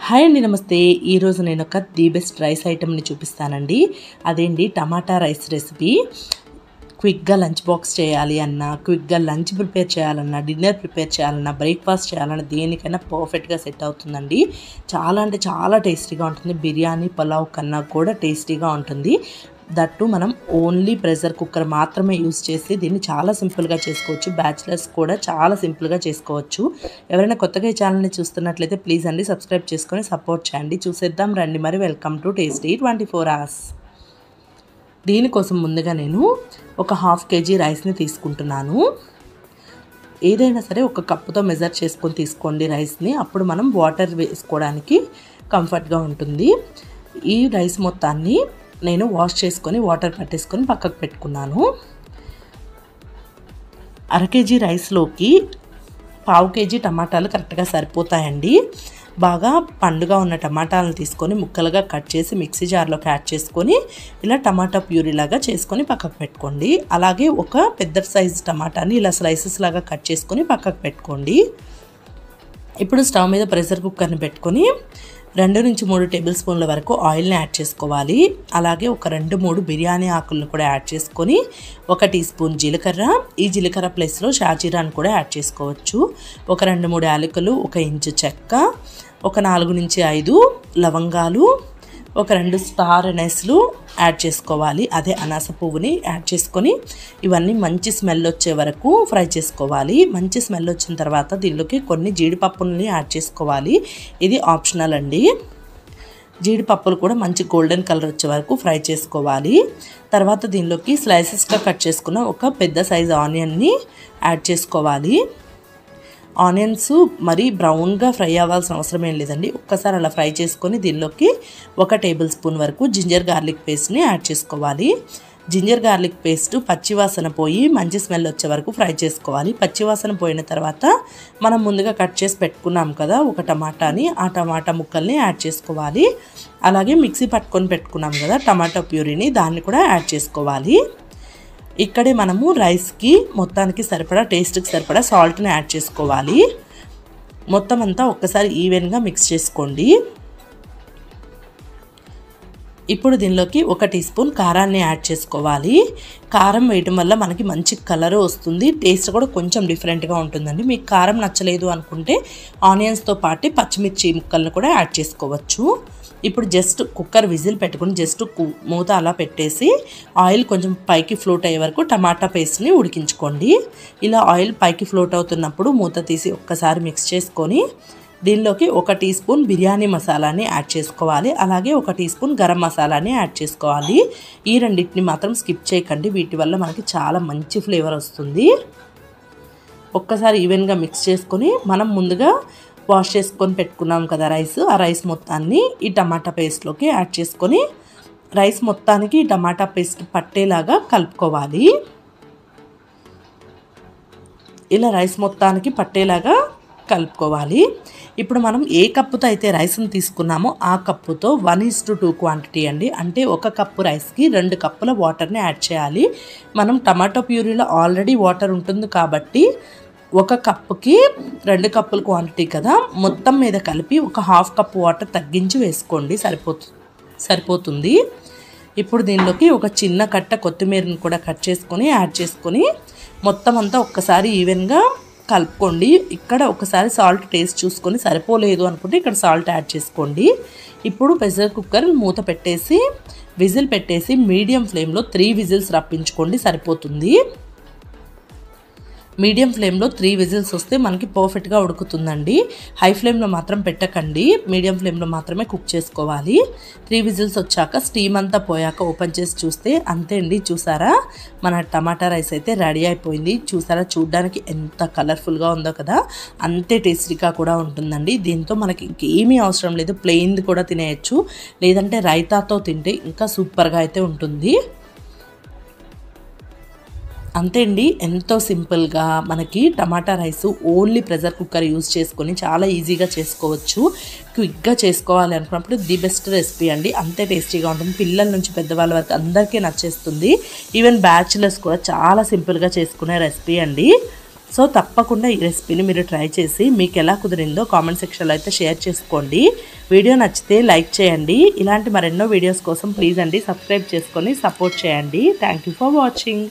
Hi అండి, నమస్తే. ఈరోజు నేను ఒక ది బెస్ట్ రైస్ ఐటమ్ని చూపిస్తానండి. అదేంటి టమాటా రైస్ రెసిపీ. క్విక్గా లంచ్ బాక్స్ చేయాలి అన్నా, క్విక్గా లంచ్ ప్రిపేర్ చేయాలన్నా, డిన్నర్ ప్రిపేర్ చేయాలన్నా, బ్రేక్ఫాస్ట్ చేయాలన్నా దేనికైనా పర్ఫెక్ట్గా సెట్ అవుతుందండి. చాలా అంటే చాలా టేస్టీగా ఉంటుంది. బిర్యానీ పులావ్ కన్నా కూడా టేస్టీగా ఉంటుంది. దట్టు మనం ఓన్లీ ప్రెషర్ కుక్కర్ మాత్రమే యూస్ చేసి దీన్ని చాలా సింపుల్గా చేసుకోవచ్చు. బ్యాచిలర్స్ కూడా చాలా సింపుల్గా చేసుకోవచ్చు. ఎవరైనా కొత్తగా ఈ ఛానల్ని చూస్తున్నట్లయితే ప్లీజ్ అండి సబ్స్క్రైబ్ చేసుకొని సపోర్ట్ చేయండి. చూసేద్దాం రండి మరి. Welcome to tasty 24 hours. దీనికోసం ముందుగా నేను ఒక 1/2 kg రైస్ని తీసుకుంటున్నాను. ఏదైనా సరే ఒక కప్పుతో మెజర్ చేసుకొని తీసుకోండి రైస్ని. అప్పుడు మనం వాటర్ వేసుకోవడానికి కంఫర్ట్గా ఉంటుంది. ఈ రైస్ మొత్తాన్ని నేను వాష్ చేసుకొని వాటర్ పట్టేసుకొని పక్కకు పెట్టుకున్నాను. 1/2 kg రైస్లోకి 1/2 kg టమాటాలు కరెక్ట్గా సరిపోతాయండి. బాగా పండుగా ఉన్న టమాటాలను తీసుకొని ముక్కలుగా కట్ చేసి మిక్సీ జార్లోకి యాడ్ చేసుకొని ఇలా టమాటా ప్యూరీ లాగా చేసుకొని పక్కకు పెట్టుకోండి. అలాగే ఒక పెద్ద సైజు టమాటాని ఇలా స్లైసెస్ లాగా కట్ చేసుకొని పక్కకు పెట్టుకోండి. ఇప్పుడు స్టవ్ మీద ప్రెషర్ కుక్కర్ని పెట్టుకొని 2 నుంచి 3 టేబుల్ స్పూన్ల వరకు ఆయిల్ని యాడ్ చేసుకోవాలి. అలాగే ఒక 2-3 బిర్యానీ ఆకులను కూడా యాడ్ చేసుకొని 1 టీ స్పూన్ జీలకర్ర, ఈ జీలకర్ర ప్లేస్లో షాజీరాని కూడా యాడ్ చేసుకోవచ్చు. ఒక 2-3 యాలకులు, 1 ఇంచు చెక్క, ఒక 4 నుంచి 5 లవంగాలు, ఒక 2 స్టార్ అనీస్లు యాడ్ చేసుకోవాలి. అదే అనాస పువ్వుని యాడ్ చేసుకొని ఇవన్నీ మంచి స్మెల్ వచ్చే వరకు ఫ్రై చేసుకోవాలి. మంచి స్మెల్ వచ్చిన తర్వాత దీనిలోకి కొన్ని జీడిపప్పుల్ని యాడ్ చేసుకోవాలి. ఇది ఆప్షనల్ అండి. జీడిపప్పులు కూడా మంచి గోల్డెన్ కలర్ వచ్చే వరకు ఫ్రై చేసుకోవాలి. తర్వాత దీనిలోకి స్లైసెస్గా కట్ చేసుకున్న ఒక పెద్ద సైజు ఆనియన్ని యాడ్ చేసుకోవాలి. ఆనియన్స్ మరీ బ్రౌన్గా ఫ్రై అవ్వాల్సిన అవసరం ఏం లేదండి. ఒక్కసారి అలా ఫ్రై చేసుకొని దీనిలోకి 1 టేబుల్ స్పూన్ వరకు జింజర్ గార్లిక్ పేస్ట్ని యాడ్ చేసుకోవాలి. జింజర్ గార్లిక్ పేస్ట్ పచ్చివాసన పోయి మంచి స్మెల్ వచ్చే వరకు ఫ్రై చేసుకోవాలి. పచ్చివాసన పోయిన తర్వాత మనం ముందుగా కట్ చేసి పెట్టుకున్నాం కదా ఒక టమాటాని, ఆ టమాటా ముక్కల్ని యాడ్ చేసుకోవాలి. అలాగే మిక్సీ పట్టుకొని పెట్టుకున్నాం కదా టమాటా ప్యూరీని, దాన్ని కూడా యాడ్ చేసుకోవాలి. ఇక్కడే మనము రైస్కి మొత్తానికి సరిపడా టేస్ట్కి సరిపడా సాల్ట్ని యాడ్ చేసుకోవాలి. మొత్తం అంతా ఒక్కసారి ఈవెన్గా మిక్స్ చేసుకోండి. ఇప్పుడు దీనిలోకి 1 టీ స్పూన్ కారాన్ని యాడ్ చేసుకోవాలి. కారం వేయటం వల్ల మనకి మంచి కలర్ వస్తుంది. టేస్ట్ కూడా కొంచెం డిఫరెంట్గా ఉంటుందండి. మీకు కారం నచ్చలేదు అనుకుంటే ఆనియన్స్తో పాటు పచ్చిమిర్చి ముక్కలను కూడా యాడ్ చేసుకోవచ్చు. ఇప్పుడు జస్ట్ కుక్కర్ విజిల్ పెట్టుకుని జస్ట్ మూత అలా పెట్టేసి ఆయిల్ కొంచెం పైకి ఫ్లోట్ అయ్యే వరకు టమాటా పేస్ట్ని ఉడికించుకోండి. ఇలా ఆయిల్ పైకి ఫ్లోట్ అవుతున్నప్పుడు మూత తీసి ఒక్కసారి మిక్స్ చేసుకొని దీనిలోకి 1 టీ స్పూన్ బిర్యానీ మసాలాని యాడ్ చేసుకోవాలి. అలాగే 1 టీ స్పూన్ గరం మసాలాని యాడ్ చేసుకోవాలి. ఈ రెండింటిని మాత్రం స్కిప్ చేయకండి. వీటి వల్ల మనకి చాలా మంచి ఫ్లేవర్ వస్తుంది. ఒక్కసారి ఈవెన్గా మిక్స్ చేసుకొని మనం ముందుగా వాష్ చేసుకొని పెట్టుకున్నాం కదా రైస్, ఆ రైస్ మొత్తాన్ని ఈ టమాటా పేస్ట్లోకి యాడ్ చేసుకొని రైస్ మొత్తానికి ఈ టమాటా పేస్ట్ పట్టేలాగా కలుపుకోవాలి. ఇలా రైస్ మొత్తానికి పట్టేలాగా కలుపుకోవాలి. ఇప్పుడు మనం ఏ కప్పుతో అయితే రైస్ని తీసుకున్నామో ఆ కప్పుతో 1:2 క్వాంటిటీ అండి. అంటే 1 కప్పు రైస్కి 2 కప్పుల వాటర్ని యాడ్ చేయాలి. మనం టమాటో ప్యూరీలో ఆల్రెడీ వాటర్ ఉంటుంది కాబట్టి 1 కప్పుకి 2 కప్పుల క్వాంటిటీ కదా, మొత్తం మీద కలిపి ఒక 1/2 కప్పు వాటర్ తగ్గించి వేసుకోండి, సరిపోతుంది. ఇప్పుడు దీనిలోకి ఒక చిన్న కట్ట కొత్తిమీరని కూడా కట్ చేసుకొని యాడ్ చేసుకొని మొత్తం అంతా ఒక్కసారి ఈవెన్గా కలుపుకోండి. ఇక్కడ ఒకసారి సాల్ట్ టేస్ట్ చూసుకొని సరిపోలేదు అనుకుంటే ఇక్కడ సాల్ట్ యాడ్ చేసుకోండి. ఇప్పుడు ప్రెషర్ కుక్కర్ మూత పెట్టేసి విజిల్ పెట్టేసి మీడియం ఫ్లేమ్లో 3 విజిల్స్ రప్పించుకోండి, సరిపోతుంది. మీడియం ఫ్లేమ్లో 3 విజిల్స్ వస్తే మనకి పర్ఫెక్ట్గా ఉడుకుతుందండి. హై ఫ్లేమ్లో మాత్రం పెట్టకండి, మీడియం ఫ్లేమ్లో మాత్రమే కుక్ చేసుకోవాలి. 3 విజిల్స్ వచ్చాక స్టీమ్ అంతా పోయాక ఓపెన్ చేసి చూస్తే అంతే అండి. చూసారా, మన టమాటా రైస్ అయితే రెడీ అయిపోయింది. చూసారా, చూడ్డానికి ఎంత కలర్ఫుల్గా ఉందో కదా, అంతే టేస్టీగా కూడా ఉంటుందండి. దీంతో మనకి ఇంకేమీ అవసరం లేదు, ప్లెయిన్ది కూడా తినేయచ్చు, లేదంటే రైతాతో తింటే ఇంకా సూపర్గా అయితే ఉంటుంది. అంతే అండి, ఎంతో సింపుల్గా మనకి tomato rice only pressure cooker use చేసుకొని చాలా ఈజీగా చేసుకోవచ్చు. క్విక్గా చేసుకోవాలి అనుకున్నప్పుడు ది బెస్ట్ రెసిపీ అండి. అంతే టేస్టీగా ఉంటుంది. పిల్లల నుంచి పెద్దవాళ్ళ వరకు అందరికీ నచ్చేస్తుంది. ఈవెన్ బ్యాచిలర్స్ కూడా చాలా సింపుల్గా చేసుకునే రెసిపీ అండి. సో తప్పకుండా ఈ రెసిపీని మీరు ట్రై చేసి మీకు ఎలా కుదిరిందో కామెంట్ సెక్షన్లో అయితే షేర్ చేసుకోండి. వీడియో నచ్చితే లైక్ చేయండి. ఇలాంటి మరెన్నో వీడియోస్ కోసం ప్లీజ్ అండి సబ్స్క్రైబ్ చేసుకొని సపోర్ట్ చేయండి. Thank you for watching.